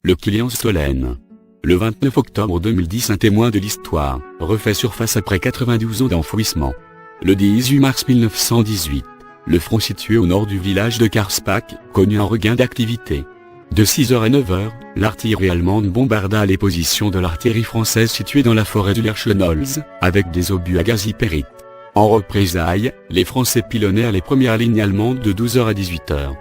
Le client Stollen. Le 29 octobre 2010, un témoin de l'histoire refait surface après 92 ans d'enfouissement. Le 18 mars 1918, le front situé au nord du village de Karspach connut un regain d'activité. De 6h à 9h, l'artillerie allemande bombarda les positions de l'artillerie française situées dans la forêt du Lerchenholz, avec des obus à gaz hypérite. En représailles, les Français pilonnèrent les premières lignes allemandes de 12h à 18h.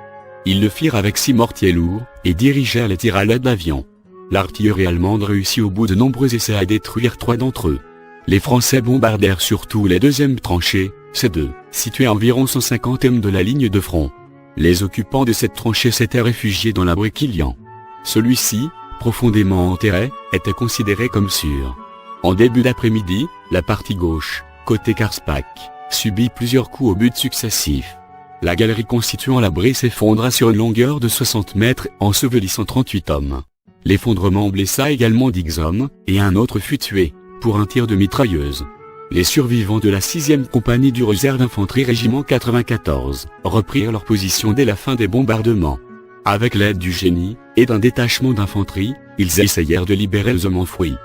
Ils le firent avec 6 mortiers lourds, et dirigèrent les tirs à l'aide d'avions. L'artillerie allemande réussit au bout de nombreux essais à détruire 3 d'entre eux. Les Français bombardèrent surtout les deuxièmes tranchées, ces deux, situées à environ 150 m de la ligne de front. Les occupants de cette tranchée s'étaient réfugiés dans l'abri Kilian. Celui-ci, profondément enterré, était considéré comme sûr. En début d'après-midi, la partie gauche, côté Karspach, subit plusieurs coups au but successifs. La galerie constituant l'abri s'effondra sur une longueur de 60 mètres, ensevelissant 38 hommes. L'effondrement blessa également 10 hommes, et un autre fut tué, pour un tir de mitrailleuse. Les survivants de la 6e compagnie du réserve infanterie régiment 94 reprirent leur position dès la fin des bombardements. Avec l'aide du génie, et d'un détachement d'infanterie, ils essayèrent de libérer les hommes enfouis.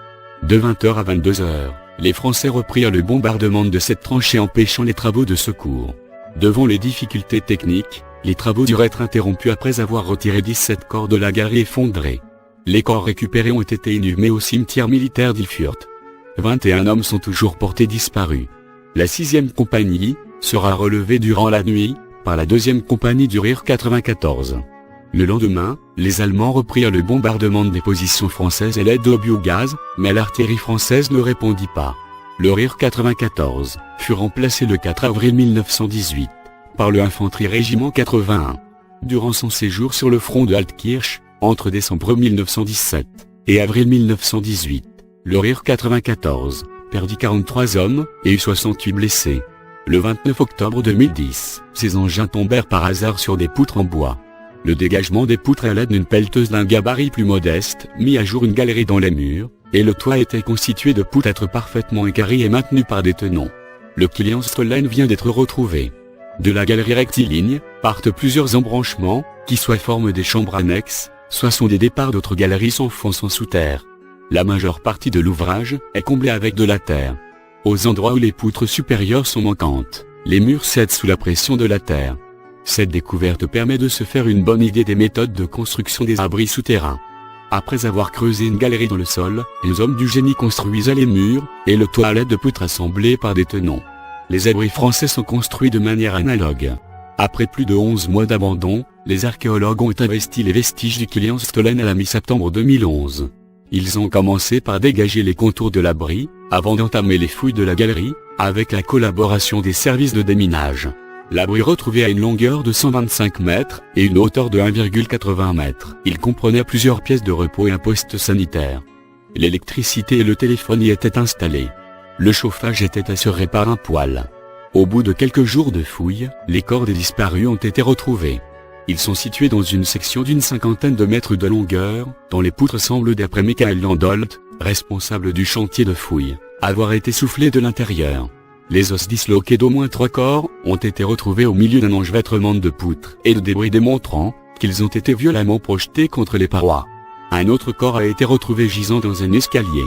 De 20h à 22h, les Français reprirent le bombardement de cette tranchée empêchant les travaux de secours. Devant les difficultés techniques, les travaux durent être interrompus après avoir retiré 17 corps de la galerie effondrée. Les corps récupérés ont été inhumés au cimetière militaire d'Ilfurt. 21 hommes sont toujours portés disparus. La 6e compagnie sera relevée durant la nuit par la 2e compagnie du RIR 94. Le lendemain, les Allemands reprirent le bombardement des positions françaises et l'aide d'obus au gaz, mais l'artillerie française ne répondit pas. Le RIR 94 fut remplacé le 4 avril 1918 par le infanterie régiment 81. Durant son séjour sur le front de Altkirch, entre décembre 1917 et avril 1918, le RIR 94 perdit 43 hommes et eut 68 blessés. Le 29 octobre 2010, ces engins tombèrent par hasard sur des poutres en bois. Le dégagement des poutres à l'aide d'une pelleteuse d'un gabarit plus modeste mit à jour une galerie dans les murs, et le toit était constitué de poutres parfaitement équarries et maintenues par des tenons. Le client Stollen vient d'être retrouvé. De la galerie rectiligne partent plusieurs embranchements, qui soit forment des chambres annexes, soit sont des départs d'autres galeries s'enfonçant sous terre. La majeure partie de l'ouvrage est comblée avec de la terre. Aux endroits où les poutres supérieures sont manquantes, les murs cèdent sous la pression de la terre. Cette découverte permet de se faire une bonne idée des méthodes de construction des abris souterrains. Après avoir creusé une galerie dans le sol, les hommes du génie construisaient les murs et le toit à l'aide de poutres assemblées par des tenons. Les abris français sont construits de manière analogue. Après plus de 11 mois d'abandon, les archéologues ont investi les vestiges du client Stollen à la mi-septembre 2011. Ils ont commencé par dégager les contours de l'abri, avant d'entamer les fouilles de la galerie, avec la collaboration des services de déminage. L'abri retrouvé a une longueur de 125 mètres et une hauteur de 1,80 m. Il comprenait plusieurs pièces de repos et un poste sanitaire. L'électricité et le téléphone y étaient installés. Le chauffage était assuré par un poêle. Au bout de quelques jours de fouilles, les corps des disparus ont été retrouvés. Ils sont situés dans une section d'une 50aine de mètres de longueur, dont les poutres semblent d'après Michael Landolt, responsable du chantier de fouilles, avoir été soufflées de l'intérieur. Les os disloqués d'au moins 3 corps ont été retrouvés au milieu d'un enchevêtrement de poutres et de débris démontrant qu'ils ont été violemment projetés contre les parois. Un autre corps a été retrouvé gisant dans un escalier.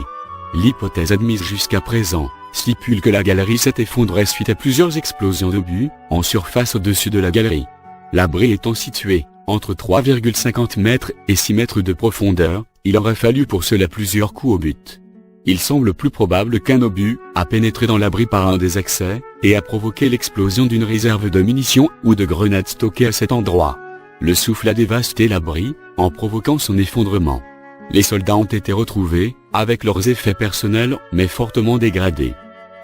L'hypothèse admise jusqu'à présent stipule que la galerie s'est effondrée suite à plusieurs explosions d'obus en surface au-dessus de la galerie. L'abri étant situé entre 3,50 mètres et 6 mètres de profondeur, il aurait fallu pour cela plusieurs coups au but. Il semble plus probable qu'un obus a pénétré dans l'abri par un des accès et a provoqué l'explosion d'une réserve de munitions ou de grenades stockées à cet endroit. Le souffle a dévasté l'abri en provoquant son effondrement. Les soldats ont été retrouvés avec leurs effets personnels mais fortement dégradés.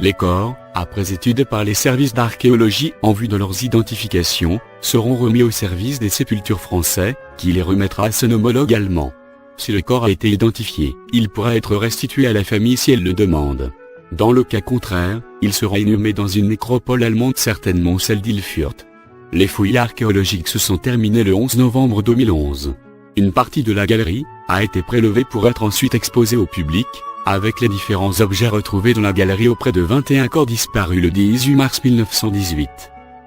Les corps, après étude par les services d'archéologie en vue de leurs identifications, seront remis au service des sépultures français, qui les remettra à son homologue allemand. Si le corps a été identifié, il pourra être restitué à la famille si elle le demande. Dans le cas contraire, il sera inhumé dans une nécropole allemande, certainement celle d'Ilfurt. Les fouilles archéologiques se sont terminées le 11 novembre 2011. Une partie de la galerie a été prélevée pour être ensuite exposée au public, avec les différents objets retrouvés dans la galerie auprès de 21 corps disparus le 18 mars 1918.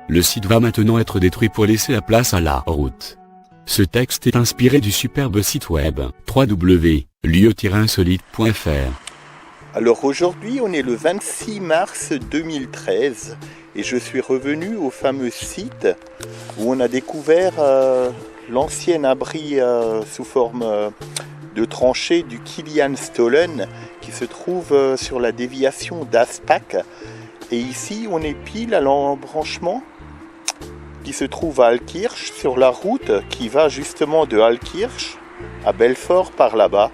Le site va maintenant être détruit pour laisser la place à la route. Ce texte est inspiré du superbe site web www.lieu-insolite.fr. Alors aujourd'hui, on est le 26 mars 2013 et je suis revenu au fameux site où on a découvert l'ancien abri sous forme de tranchée du Kilian Stollen qui se trouve sur la déviation d'Aspac. Et ici, on est pile à l'embranchement qui se trouve à Altkirch, sur la route qui va justement de Altkirch à Belfort par là-bas.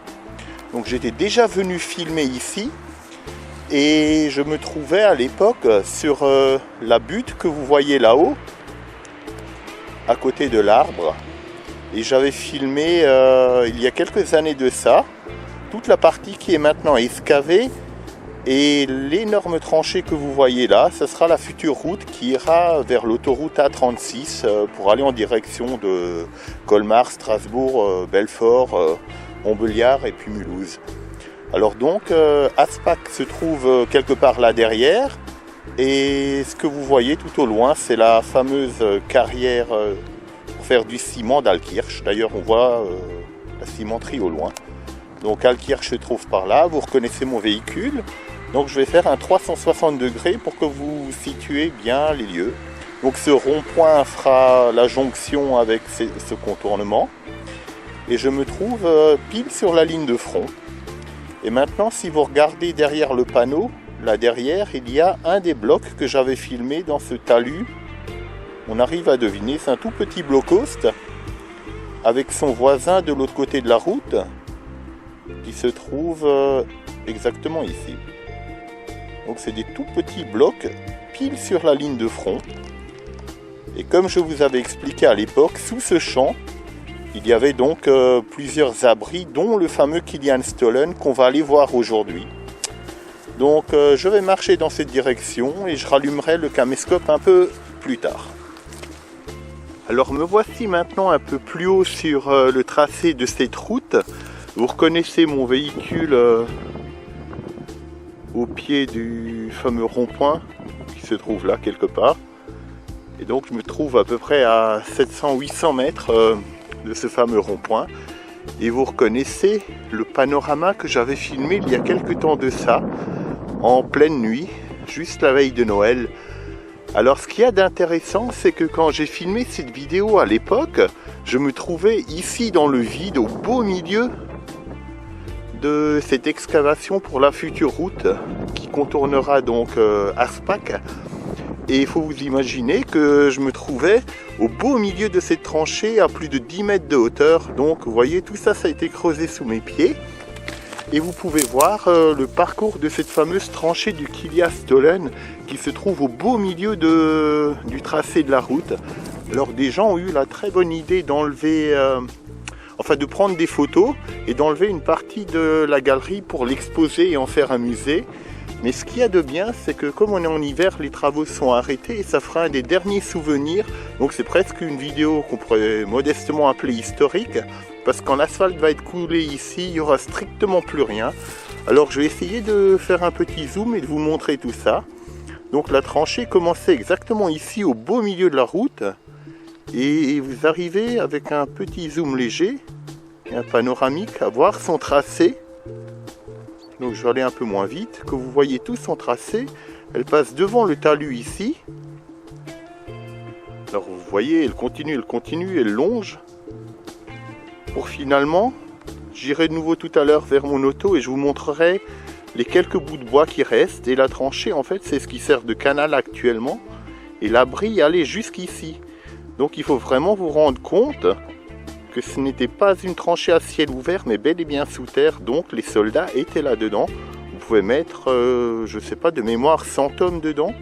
Donc j'étais déjà venu filmer ici et je me trouvais à l'époque sur la butte que vous voyez là-haut, à côté de l'arbre. Et j'avais filmé il y a quelques années de ça, toute la partie qui est maintenant excavée. Et l'énorme tranchée que vous voyez là, ce sera la future route qui ira vers l'autoroute A36 pour aller en direction de Colmar, Strasbourg, Belfort, Montbéliard et puis Mulhouse. Alors donc, Aspac se trouve quelque part là derrière. Et ce que vous voyez tout au loin, c'est la fameuse carrière pour faire du ciment d'Altkirch. D'ailleurs, on voit la cimenterie au loin. Donc Altkirch se trouve par là, vous reconnaissez mon véhicule. Donc je vais faire un 360 degrés pour que vous situez bien les lieux. Donc ce rond-point fera la jonction avec ce contournement. Et je me trouve pile sur la ligne de front. Et maintenant, si vous regardez derrière le panneau, là derrière, il y a un des blocs que j'avais filmé dans ce talus. On arrive à deviner, c'est un tout petit bloc-host avec son voisin de l'autre côté de la route qui se trouve exactement ici. Donc c'est des tout petits blocs pile sur la ligne de front. Et comme je vous avais expliqué à l'époque, sous ce champ, il y avait donc plusieurs abris, dont le fameux Kilian Stollen qu'on va aller voir aujourd'hui. Donc je vais marcher dans cette direction et je rallumerai le caméscope un peu plus tard. Alors me voici maintenant un peu plus haut sur le tracé de cette route. Vous reconnaissez mon véhicule au pied du fameux rond-point qui se trouve là quelque part. Et donc je me trouve à peu près à 700-800 mètres de ce fameux rond-point. Et vous reconnaissez le panorama que j'avais filmé il y a quelques temps de ça, en pleine nuit, juste la veille de Noël. Alors ce qu'il y a d'intéressant, c'est que quand j'ai filmé cette vidéo à l'époque, je me trouvais ici dans le vide, au beau milieu de cette excavation pour la future route qui contournera donc Aspac. Et il faut vous imaginer que je me trouvais au beau milieu de cette tranchée à plus de 10 mètres de hauteur. Donc vous voyez, tout ça, ça a été creusé sous mes pieds. Et vous pouvez voir le parcours de cette fameuse tranchée du Kilian Stollen qui se trouve au beau milieu du tracé de la route. Alors des gens ont eu la très bonne idée d'enlever, de prendre des photos et d'enlever une partie de la galerie pour l'exposer et en faire un musée. Mais ce qu'il y a de bien, c'est que comme on est en hiver, les travaux sont arrêtés et ça fera un des derniers souvenirs. Donc c'est presque une vidéo qu'on pourrait modestement appeler historique, parce quand l'asphalte va être coulé ici, il n'y aura strictement plus rien. Alors je vais essayer de faire un petit zoom et de vous montrer tout ça. Donc la tranchée commençait exactement ici, au beau milieu de la route. Et vous arrivez avec un petit zoom léger, et un panoramique, à voir son tracé. Donc je vais aller un peu moins vite, que vous voyez tout son tracé. Elle passe devant le talus ici. Alors vous voyez, elle continue, elle longe. Pour finalement, j'irai de nouveau tout à l'heure vers mon auto et je vous montrerai les quelques bouts de bois qui restent. Et la tranchée, en fait, c'est ce qui sert de canal actuellement. Et l'abri allait jusqu'ici. Donc il faut vraiment vous rendre compte que ce n'était pas une tranchée à ciel ouvert, mais bel et bien sous terre. Donc les soldats étaient là-dedans. Vous pouvez mettre, je ne sais pas, de mémoire 100 hommes dedans,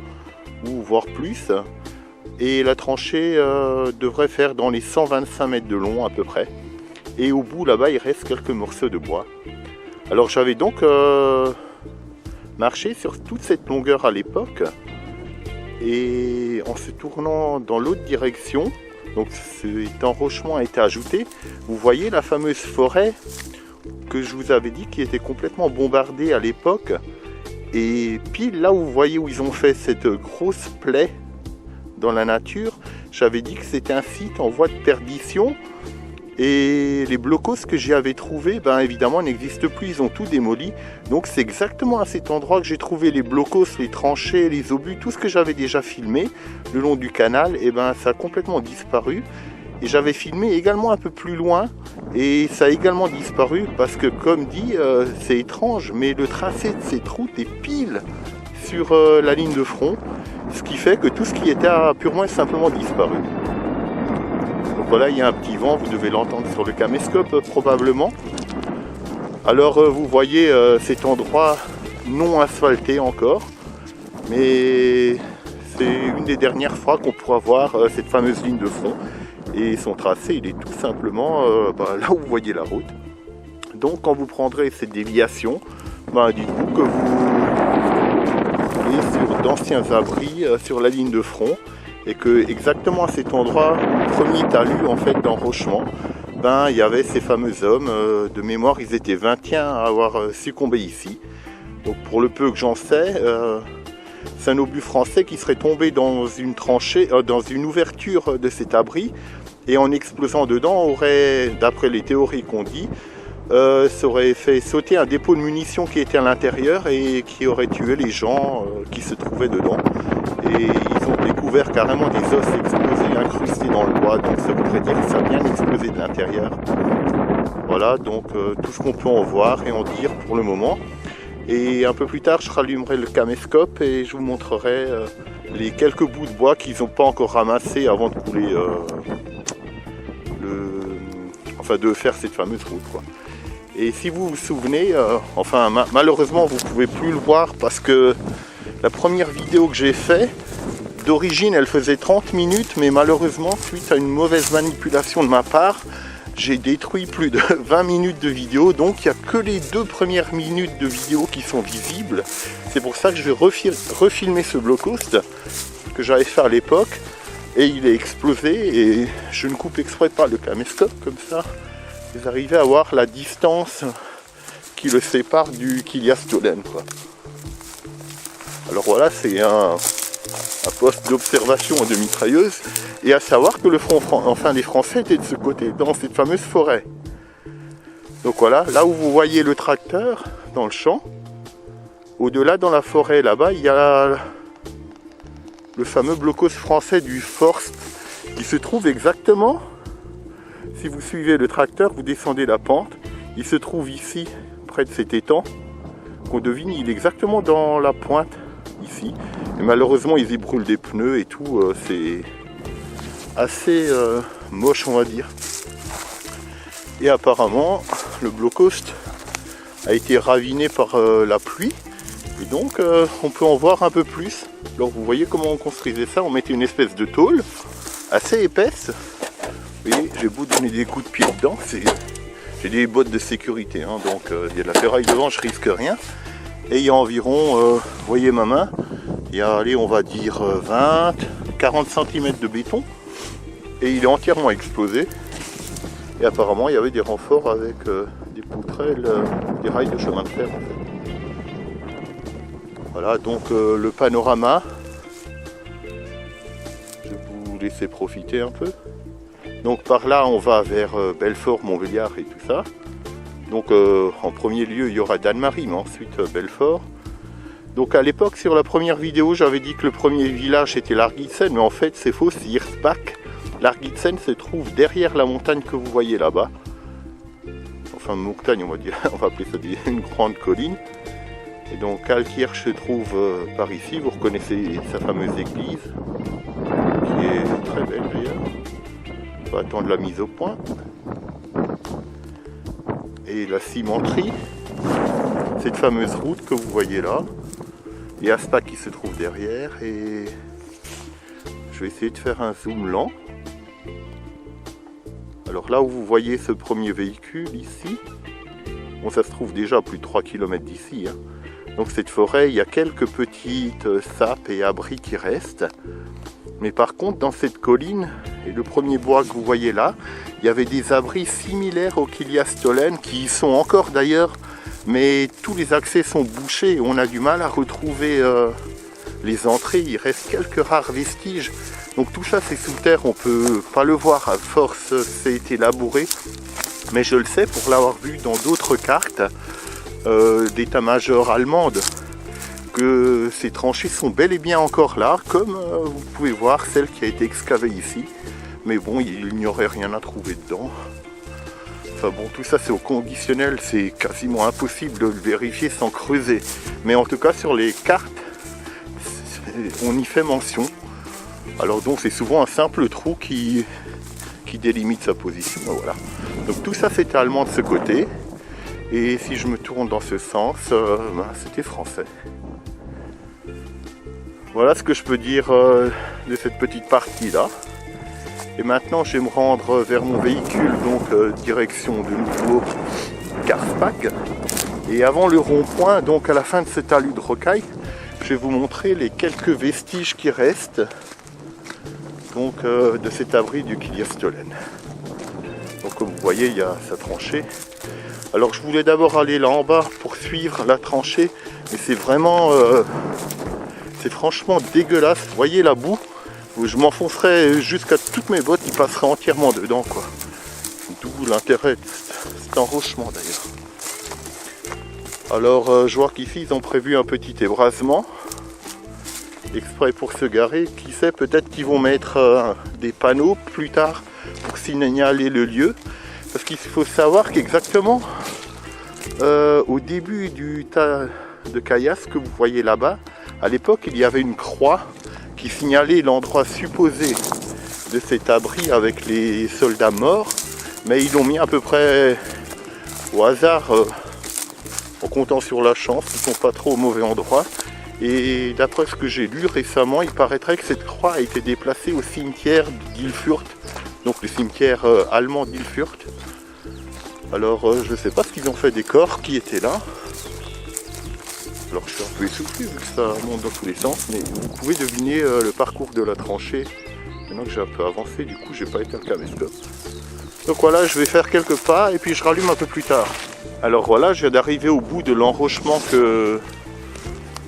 ou voire plus. Et la tranchée devrait faire dans les 125 mètres de long à peu près. Et au bout là-bas, il reste quelques morceaux de bois. Alors j'avais donc marché sur toute cette longueur à l'époque. Et en se tournant dans l'autre direction, donc cet enrochement a été ajouté, vous voyez la fameuse forêt que je vous avais dit qui était complètement bombardée à l'époque. Et pile là où vous voyez où ils ont fait cette grosse plaie dans la nature, j'avais dit que c'était un site en voie de perdition. Et les blocos que j'y avais trouvés, ben évidemment n'existent plus, ils ont tout démoli. Donc c'est exactement à cet endroit que j'ai trouvé les blocos, les tranchées, les obus, tout ce que j'avais déjà filmé le long du canal, et ben ça a complètement disparu. Et j'avais filmé également un peu plus loin, et ça a également disparu parce que comme dit, c'est étrange, mais le tracé de cette route est pile sur la ligne de front, ce qui fait que tout ce qui était a purement et simplement disparu. Donc voilà, il y a un petit vent, vous devez l'entendre sur le caméscope probablement. Alors vous voyez cet endroit non asphalté encore, mais c'est une des dernières fois qu'on pourra voir cette fameuse ligne de front. Et son tracé, il est tout simplement là où vous voyez la route. Donc quand vous prendrez cette déviation, dites-vous que vous allez sur d'anciens abris sur la ligne de front, et que exactement à cet endroit, premier talus en fait d'enrochement, il y avait ces fameux hommes. De mémoire, ils étaient 21 à avoir succombé ici. Donc pour le peu que j'en sais, c'est un obus français qui serait tombé dans une tranchée, dans une ouverture de cet abri, et en explosant dedans aurait, d'après les théories qu'on dit, ça aurait fait sauter un dépôt de munitions qui était à l'intérieur et qui aurait tué les gens qui se trouvaient dedans. Et ils ont découvert carrément des os explosés, incrustés dans le bois, donc ça voudrait dire que ça a bien explosé de l'intérieur. Voilà, donc tout ce qu'on peut en voir et en dire pour le moment. Et un peu plus tard, je rallumerai le caméscope et je vous montrerai les quelques bouts de bois qu'ils n'ont pas encore ramassés avant de couler, de faire cette fameuse route, quoi. Et si vous vous souvenez, malheureusement vous ne pouvez plus le voir parce que la première vidéo que j'ai faite, d'origine elle faisait 30 minutes, mais malheureusement suite à une mauvaise manipulation de ma part, j'ai détruit plus de 20 minutes de vidéo, donc il n'y a que les 2 premières minutes de vidéo qui sont visibles. C'est pour ça que je vais refilmer ce blocos que j'avais fait à l'époque, et il est explosé, et je ne coupe exprès pas le caméscope, comme ça vous arrivez à voir la distance qui le sépare du Kilia Stollen, quoi. Alors voilà, c'est un poste d'observation de mitrailleuse, et à savoir que les Français étaient de ce côté, dans cette fameuse forêt. Donc voilà, là où vous voyez le tracteur dans le champ, au-delà dans la forêt là-bas, il y a le fameux blocos français du Forst qui se trouve exactement, si vous suivez le tracteur, vous descendez la pente, il se trouve ici, près de cet étang, qu'on devine, il est exactement dans la pointe, ici. Et malheureusement, ils y brûlent des pneus et tout, c'est assez moche, on va dire. Et apparemment, le blocos a été raviné par la pluie, et donc on peut en voir un peu plus. Alors vous voyez comment on construisait ça, on mettait une espèce de tôle assez épaisse. Vous voyez, j'ai beau donner des coups de pied dedans, j'ai des bottes de sécurité, hein, donc il y a de la ferraille devant, je risque rien. Et il y a environ, vous voyez ma main, il y a, allez, on va dire 20-40 cm de béton, et il est entièrement explosé. Et apparemment il y avait des renforts avec des poutrelles, des rails de chemin de fer en fait. Voilà donc le panorama, je vais vous laisser profiter un peu. Donc par là on va vers Belfort, Montbéliard et tout ça. Donc en premier lieu il y aura Dannemarie, mais ensuite Belfort. Donc à l'époque sur la première vidéo j'avais dit que le premier village était Largitsen, mais en fait c'est faux, c'est Hirsbach. Largitsen se trouve derrière la montagne que vous voyez là-bas. Enfin montagne on va dire, on va appeler ça une grande colline. Et donc Altkirch se trouve par ici, vous reconnaissez sa fameuse église, qui est très belle d'ailleurs. On va attendre la mise au point. Et la cimenterie, cette fameuse route que vous voyez là, et Aspa qui se trouve derrière, et je vais essayer de faire un zoom lent. Alors là où vous voyez ce premier véhicule ici, bon ça se trouve déjà à plus de 3 km d'ici, hein. Donc cette forêt, il y a quelques petites sapes et abris qui restent. Mais par contre, dans cette colline, et le premier bois que vous voyez là, il y avait des abris similaires au Kilia Stollen, qui y sont encore d'ailleurs, mais tous les accès sont bouchés. On a du mal à retrouver les entrées. Il reste quelques rares vestiges Donc tout ça c'est sous terre, on peut pas le voir à force, ça a été labouré. Mais je le sais pour l'avoir vu dans d'autres cartes d'état-major allemande, que ces tranchées sont bel et bien encore là, comme vous pouvez voir celle qui a été excavée ici. Mais bon, il n'y aurait rien à trouver dedans. Enfin bon, tout ça c'est au conditionnel, c'est quasiment impossible de le vérifier sans creuser. Mais en tout cas sur les cartes, on y fait mention. Alors donc c'est souvent un simple trou qui délimite sa position, voilà. Donc tout ça c'était allemand de ce côté. Et si je me tourne dans ce sens, c'était français. Voilà ce que je peux dire de cette petite partie là. Et maintenant je vais me rendre vers mon véhicule, donc direction de nouveau Carspach. Et avant le rond-point, donc à la fin de ce talus de rocaille, je vais vous montrer les quelques vestiges qui restent donc, de cet abri du Kiliastollen. Donc comme vous voyez, il y a sa tranchée. Alors je voulais d'abord aller là en bas pour suivre la tranchée, mais c'est vraiment, c'est franchement dégueulasse. Vous voyez la boue, je m'enfoncerais jusqu'à toutes mes bottes, il passerait entièrement dedans, quoi. D'où l'intérêt de cet enrochement d'ailleurs. Alors je vois qu'ici ils ont prévu un petit ébrasement exprès pour se garer. Qui sait, peut-être qu'ils vont mettre des panneaux plus tard pour signaler le lieu. Parce qu'il faut savoir qu'exactement au début du tas de caillasse que vous voyez là-bas, à l'époque il y avait une croix qui signalait l'endroit supposé de cet abri avec les soldats morts. Mais ils l'ont mis à peu près au hasard, en comptant sur la chance, ils ne sont pas trop au mauvais endroit. Et d'après ce que j'ai lu récemment, il paraîtrait que cette croix a été déplacée au cimetière d'Ilfurt, donc le cimetière allemand d'Ilfurt. Alors je ne sais pas ce qu'ils ont fait des corps qui étaient là. Alors je suis un peu essoufflé vu que ça monte dans tous les sens, mais vous pouvez deviner le parcours de la tranchée. Maintenant que j'ai un peu avancé, du coup j'ai pas été un caméscope. Donc voilà, je vais faire quelques pas et puis je rallume un peu plus tard. Alors voilà, je viens d'arriver au bout de l'enrochement que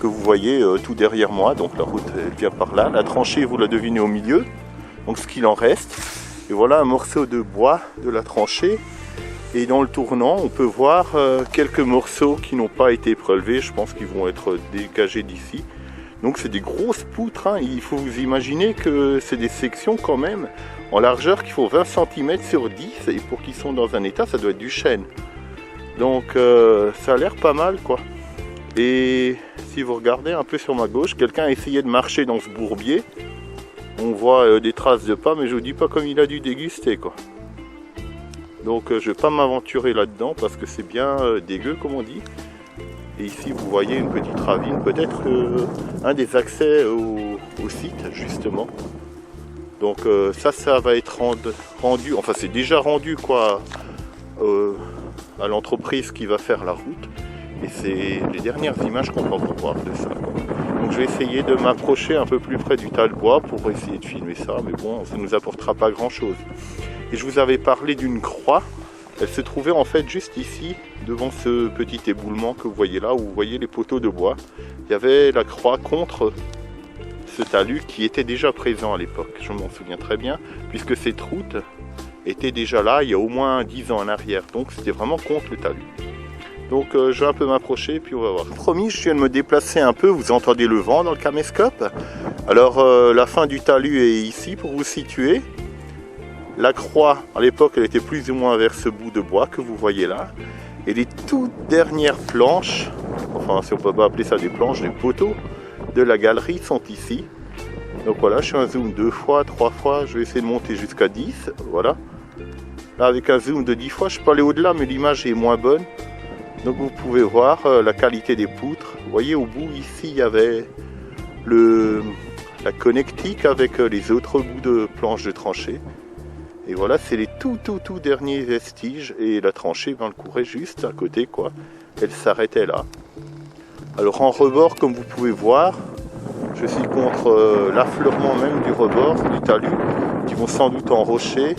vous voyez tout derrière moi. Donc la route elle vient par là, la tranchée vous la devinez au milieu, donc ce qu'il en reste. Et voilà un morceau de bois de la tranchée. Et dans le tournant, on peut voir quelques morceaux qui n'ont pas été prélevés. Je pense qu'ils vont être dégagés d'ici. Donc c'est des grosses poutres, hein. Il faut vous imaginer que c'est des sections quand même en largeur qu'il faut 20 cm sur 10. Et pour qu'ils sont dans un état, ça doit être du chêne. Donc ça a l'air pas mal, quoi. Et si vous regardez un peu sur ma gauche, quelqu'un a essayé de marcher dans ce bourbier. On voit des traces de pas, mais je vous dis pas comme il a dû déguster, quoi. Donc je ne vais pas m'aventurer là-dedans parce que c'est bien dégueu, comme on dit. Et ici vous voyez une petite ravine, peut-être un des accès au site justement. Donc ça va être rendu, enfin c'est déjà rendu quoi à l'entreprise qui va faire la route. Et c'est les dernières images qu'on peut voir de ça, quoi. Donc je vais essayer de m'approcher un peu plus près du tas de bois pour essayer de filmer ça, mais bon, ça ne nous apportera pas grand chose. Et je vous avais parlé d'une croix, elle se trouvait en fait juste ici, devant ce petit éboulement que vous voyez là, où vous voyez les poteaux de bois. Il y avait la croix contre ce talus qui était déjà présent à l'époque, je m'en souviens très bien, puisque cette route était déjà là il y a au moins 10 ans en arrière, donc c'était vraiment contre le talus. Donc je vais un peu m'approcher puis on va voir. Promis, je viens de me déplacer un peu, vous entendez le vent dans le caméscope. Alors la fin du talus est ici pour vous situer. La croix, à l'époque, elle était plus ou moins vers ce bout de bois que vous voyez là. Et les toutes dernières planches, enfin si on peut pas appeler ça des planches, des poteaux de la galerie sont ici. Donc voilà, je fais un zoom 2 fois, 3 fois, je vais essayer de monter jusqu'à 10, voilà. Là avec un zoom de 10 fois, je peux aller au-delà mais l'image est moins bonne. Donc vous pouvez voir la qualité des poutres. Vous voyez au bout ici, il y avait la connectique avec les autres bouts de planches de tranchée. Et voilà, c'est les tout derniers vestiges. Et la tranchée, ben, elle courait juste à côté, quoi. Elle s'arrêtait là. Alors en rebord, comme vous pouvez voir, je suis contre l'affleurement même du rebord, du talus, qui vont sans doute enrocher.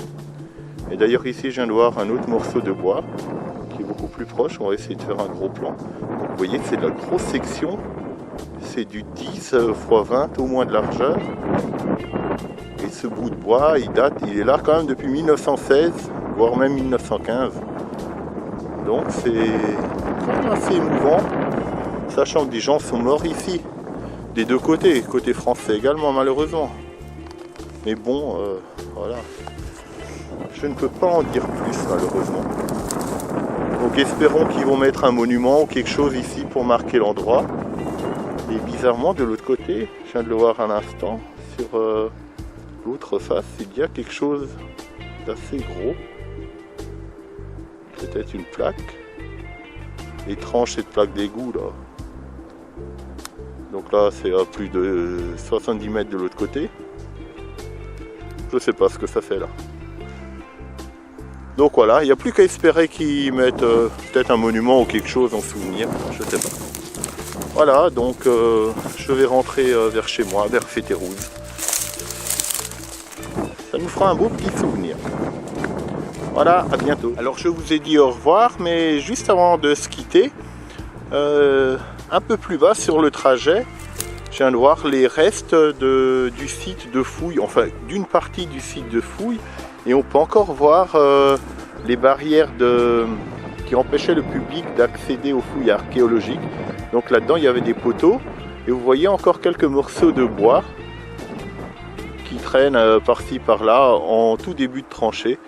Et d'ailleurs ici, je viens de voir un autre morceau de bois, qui est beaucoup plus proche. On va essayer de faire un gros plan. Donc, vous voyez que c'est de la grosse section. C'est du 10 x 20 au moins de largeur. Et ce bout de bois, il est là quand même depuis 1916, voire même 1915. Donc c'est quand même assez émouvant, sachant que des gens sont morts ici, des deux côtés, côté français également malheureusement. Mais bon, voilà, je ne peux pas en dire plus malheureusement. Donc espérons qu'ils vont mettre un monument ou quelque chose ici pour marquer l'endroit. Et bizarrement de l'autre côté, je viens de le voir un instant, sur l'autre face, il y a quelque chose d'assez gros. Peut-être une plaque. Étrange cette plaque d'égout là. Donc là c'est à plus de 70 mètres de l'autre côté. Je sais pas ce que ça fait là. Donc voilà, il n'y a plus qu'à espérer qu'ils mettent peut-être un monument ou quelque chose en souvenir, je sais pas. Voilà, donc je vais rentrer vers chez moi, vers Fétérouze. Ça nous fera un beau petit souvenir. Voilà, à bientôt. Alors je vous ai dit au revoir, mais juste avant de se quitter, un peu plus bas sur le trajet, je viens de voir les restes du site de fouilles, enfin d'une partie du site de fouilles, et on peut encore voir les barrières qui empêchaient le public d'accéder aux fouilles archéologiques. Donc là-dedans il y avait des poteaux, et vous voyez encore quelques morceaux de bois qui traînent par-ci par-là en tout début de tranchée.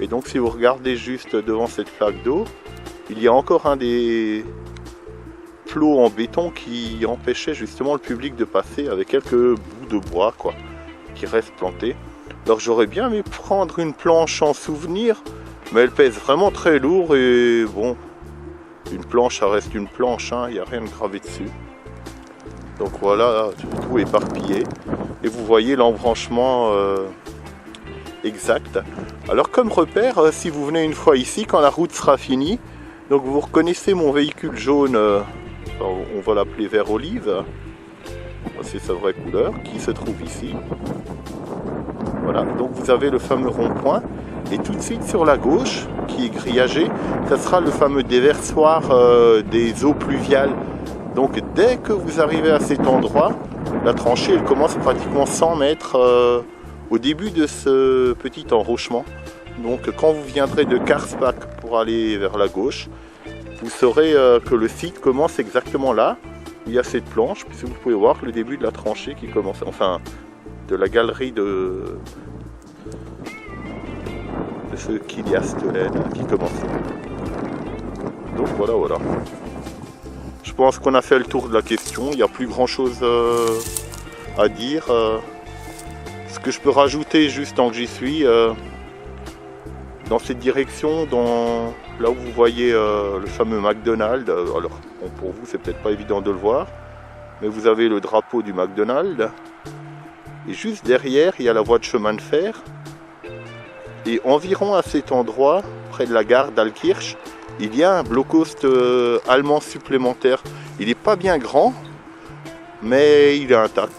Et donc si vous regardez juste devant cette flaque d'eau, il y a encore un des plots en béton qui empêchait justement le public de passer, avec quelques bouts de bois quoi, qui restent plantés. Alors j'aurais bien aimé prendre une planche en souvenir, mais elle pèse vraiment très lourd et bon, une planche ça reste une planche, hein, il n'y a rien de gravé dessus. Donc voilà, tout éparpillé. Et vous voyez l'embranchement exact. Alors comme repère, si vous venez une fois ici, quand la route sera finie, donc vous reconnaissez mon véhicule jaune, on va l'appeler vert olive, c'est sa vraie couleur, qui se trouve ici. Voilà, donc vous avez le fameux rond-point, et tout de suite sur la gauche, qui est grillagé, ça sera le fameux déversoir des eaux pluviales. Donc dès que vous arrivez à cet endroit, la tranchée elle commence pratiquement 100 mètres au début de ce petit enrochement. Donc quand vous viendrez de Karsbach pour aller vers la gauche, vous saurez que le site commence exactement là. Il y a cette planche, puisque vous pouvez voir le début de la tranchée qui commence, enfin de la galerie de ce Kiliastelen qui commence. Donc voilà. Je pense qu'on a fait le tour de la question, il n'y a plus grand chose à dire. Ce que je peux rajouter juste tant que j'y suis, dans cette direction, là où vous voyez le fameux McDonald's, alors bon, pour vous c'est peut-être pas évident de le voir, mais vous avez le drapeau du McDonald's, et juste derrière il y a la voie de chemin de fer, et environ à cet endroit, près de la gare d'Alkirch, il y a un blockpost allemand supplémentaire. Il n'est pas bien grand, mais il est intact.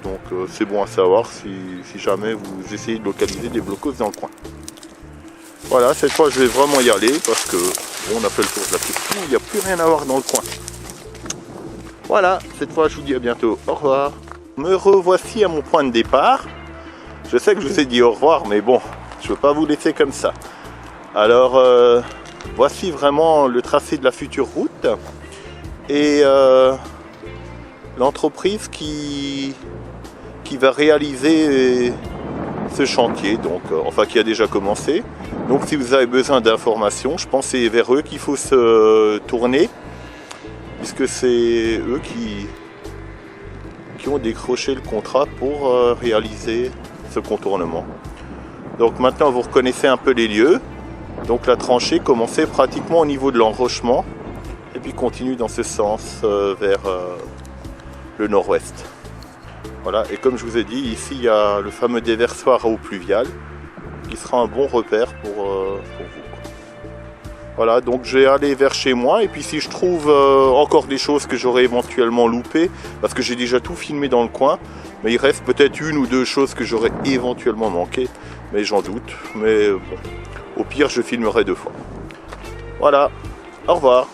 Donc c'est bon à savoir si jamais vous essayez de localiser des blockposts dans le coin. Voilà, cette fois je vais vraiment y aller parce que bon, on a fait le tour de la question, il n'y a plus rien à voir dans le coin. Voilà, cette fois je vous dis à bientôt, au revoir. Me revoici à mon point de départ. Je sais que je vous ai dit au revoir, mais bon, je ne veux pas vous laisser comme ça. Alors, voici vraiment le tracé de la future route et l'entreprise qui va réaliser ce chantier, donc enfin qui a déjà commencé. Donc si vous avez besoin d'informations, je pense que c'est vers eux qu'il faut se tourner, puisque c'est eux qui ont décroché le contrat pour réaliser ce contournement. Donc maintenant vous reconnaissez un peu les lieux. Donc la tranchée commençait pratiquement au niveau de l'enrochement et puis continue dans ce sens vers le nord-ouest. Voilà, et comme je vous ai dit, ici il y a le fameux déversoir à eau pluviale qui sera un bon repère pour vous. Voilà, donc je vais aller vers chez moi et puis si je trouve encore des choses que j'aurais éventuellement loupées, parce que j'ai déjà tout filmé dans le coin, mais il reste peut-être une ou deux choses que j'aurais éventuellement manquées, mais j'en doute, mais bon. Au pire, je filmerai 2 fois. Voilà, au revoir.